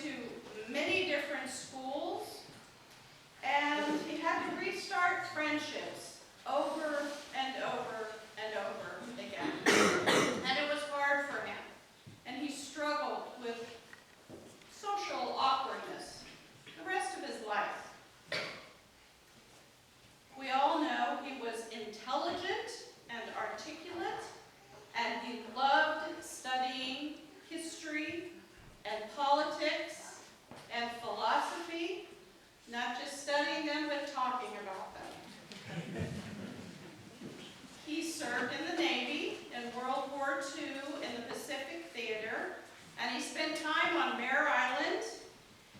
to many different schools, and he had to restart friendships over and over and over again. And it was hard for him. And he struggled with social awkwardness the rest of his life. We all know he was intelligent and articulate, and he loved studying history and politics and philosophy, not just studying them, but talking about them. He served in the Navy in World War II in the Pacific Theater, and he spent time on Mare Island,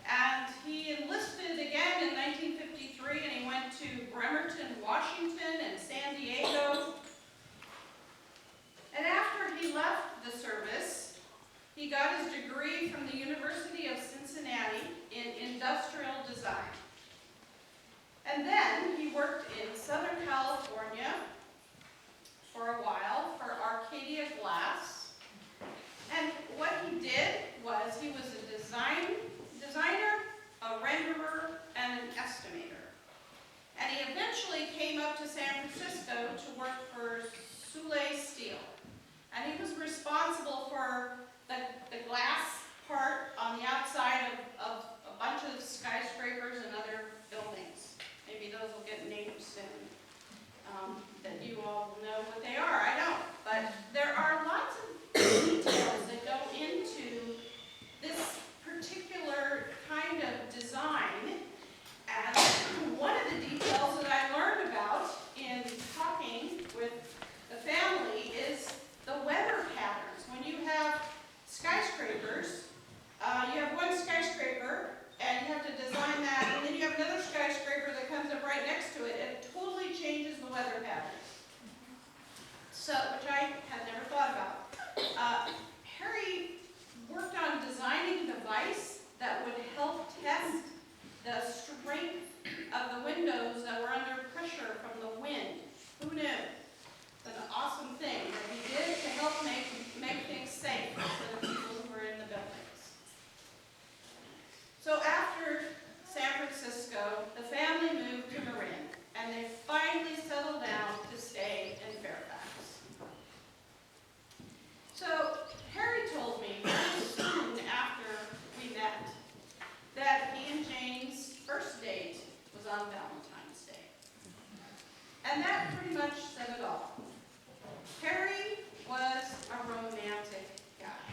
and he enlisted again in 1953, and he went to Bremerton, Washington, and San Diego. And after he left the service, he got his degree from the University of Cincinnati in industrial design. And then he worked in Southern California for a while for Arcadia Glass. And what he did was he was a designer, a renderer, and an estimator. And he eventually came up to San Francisco to work for Soule Steel. And he was responsible for the glass part on the outside of a bunch of skyscrapers and other buildings. Maybe those will get named soon. That you all know what they are. I don't. But there are lots of details that go into this particular kind of design. And one of the details that I learned about in talking with the family is the weather patterns. When you have skyscrapers, you have one skyscraper, and you have to design that, and then you have another skyscraper that comes up right next to it. It totally changes the weather patterns. So, which I had never thought about. Harry worked on designing a device that would help test the strength of the windows that were under pressure from the wind. Who knew? It's an awesome thing that he did to help make things safe for the people who were in the buildings. So after San Francisco, the family moved to Marin, and they finally settled down to stay in Fairfax. So Harry told me very soon after we met that he and Jane's first date was on Valentine's Day. And that pretty much said it all. Harry was a romantic guy.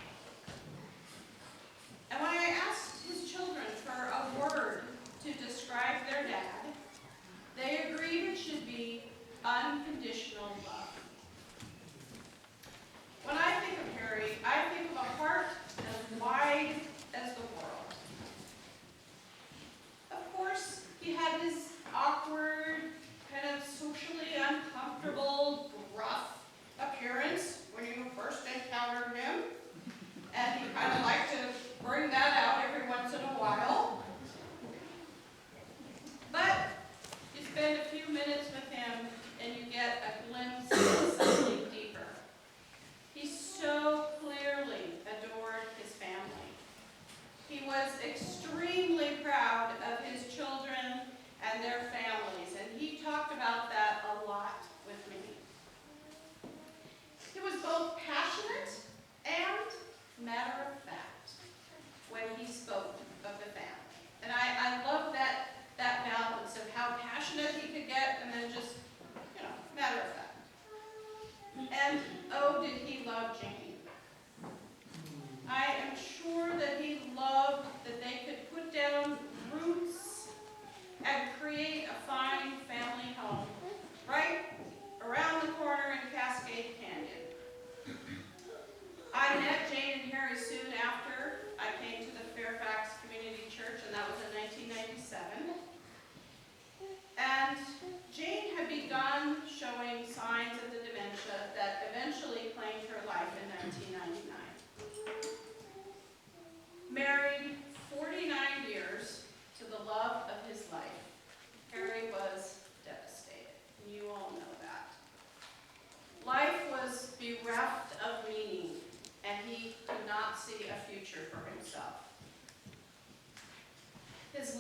And when I asked his children for a word to describe their dad, they agreed it should be unconditional love. When I think of Harry, I think of a heart as wide as the world. Of course, he had his awkward, kind of socially uncomfortable, gruff appearance when you first encountered him. And he kind of liked to bring that out every once in a while. But you spend a few minutes with him and you get a glimpse of something deeper. He so clearly adored his family. He was extremely proud of his children and their families, and he talked about that a lot with me. He was both passionate and matter-of-fact when he spoke of the family. And I love that balance of how passionate he could get and then just, matter-of-fact. And oh, did he love Jane. I am sure that he loved that they could put down roots and create a fine family home right around the corner in Cascade Canyon. I met Jane and Harry soon after I came to the Fairfax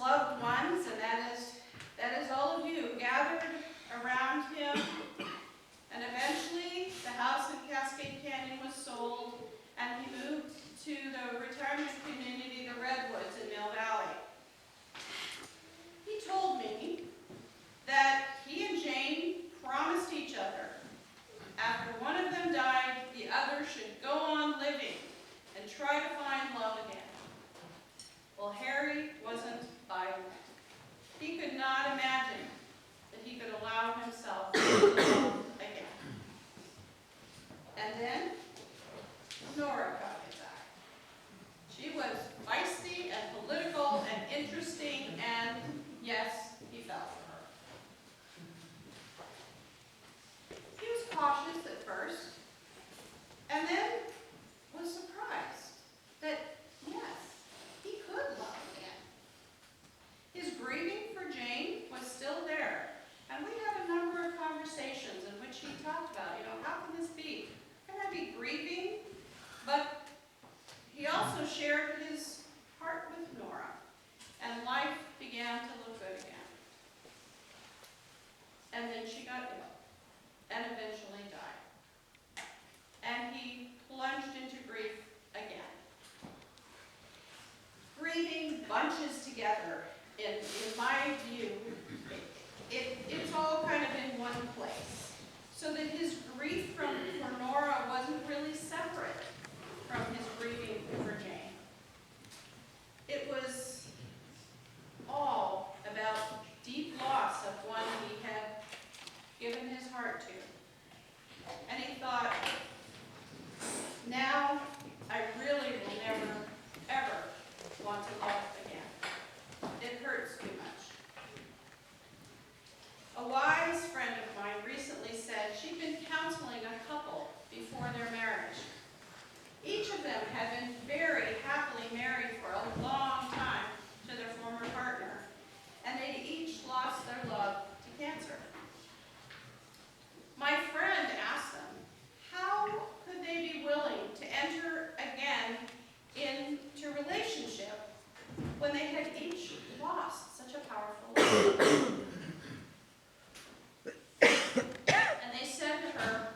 loved ones, and that is all of you, gathered around him. And eventually, the house in Cascade Canyon was sold, and he moved to the retirement community, the Redwoods in Mill Valley. He told me that he and Jane promised each other, after one of them died, the other should go on living and try to find love again. Well, Harry wasn't buying it. He could not imagine that he could allow himself to love again. And then Nora got his eye. She was feisty and political and interesting, and yes, he fell for her. He was cautious at first, and then was surprised that, yes, he could love again. His grieving for Jane was still there, and we had a number of conversations in which he talked about, how can this be? Can I be grieving? But he also shared his heart with Nora, and life began to look good again. And then she got ill, and eventually died. And he plunged into grief again. Grieving bunches together, in my view, it's all kind of in one place. So that his grief for Nora wasn't really separate from his grieving for Jane. It was all about deep loss of one he had given his heart to. And he thought, now I really will never, ever want to love again. It hurts too much. A wise friend of mine recently said she'd been counseling a couple before their marriage. Each of them had been very happily married for a long time to their former partner, and they'd each lost their love to cancer. My friend asked them, how could they be willing to enter again into relationship when they had each lost such a powerful love? And they said to her,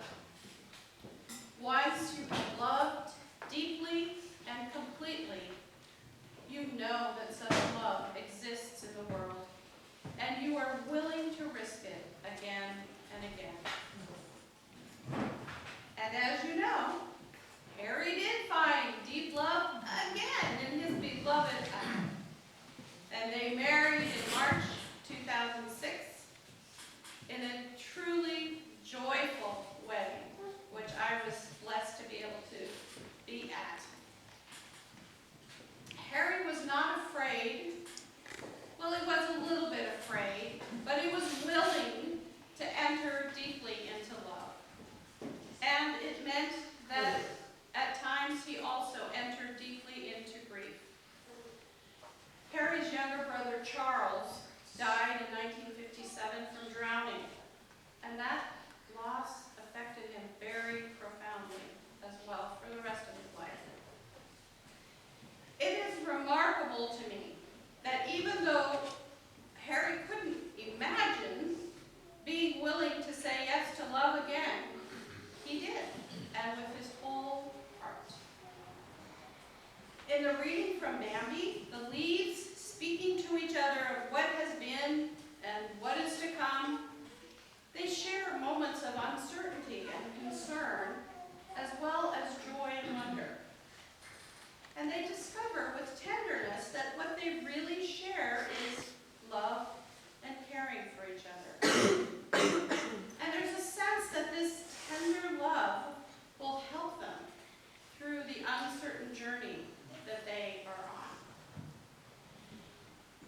once you have loved deeply and completely, you know that such love exists in the world, and you are willing to risk it again and again. And as you know, Harry did find deep love again in his beloved Anne. And they married in March 2006 in a truly joyful wedding, which I was blessed to be able to be at. Harry was not afraid. Well, he was a little bit afraid, but he was willing to enter deeply into love. And it meant that at times he also entered deeply into grief. Harry's younger brother, Charles, died in 1957 from drowning, and that loss affected him very profoundly as well for the rest of his life. It is remarkable to me that even though Harry couldn't imagine being willing to say yes to love again, he did, and with his whole heart. In the reading from Bambi, the leaves speaking to each other of what has been and what is to come, they share moments of uncertainty and concern, as well as joy and wonder. And they discover with tenderness that what they really share is love and caring for each other. And there's a sense that this tender love will help them through the uncertain journey that they are on.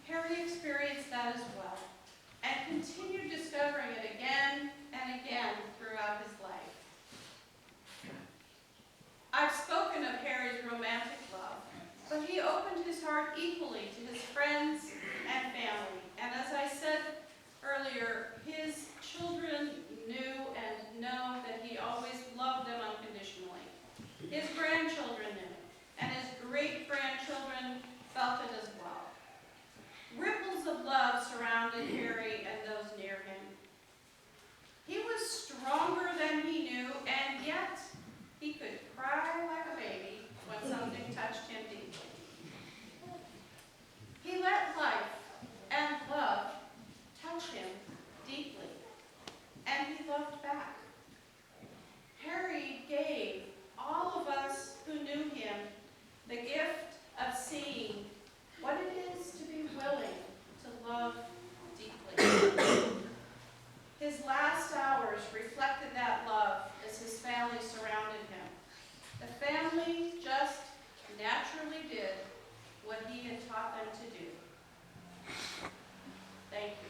Harry experienced that as well, and continued discovering it again and again throughout his life. I've spoken of Harry's romantic love, but he opened his heart equally to his friends and family. And as I said earlier, his children knew and know that he always loved them unconditionally. His grandchildren knew, and his great-grandchildren felt it as well. did what he had taught them to do. Thank you.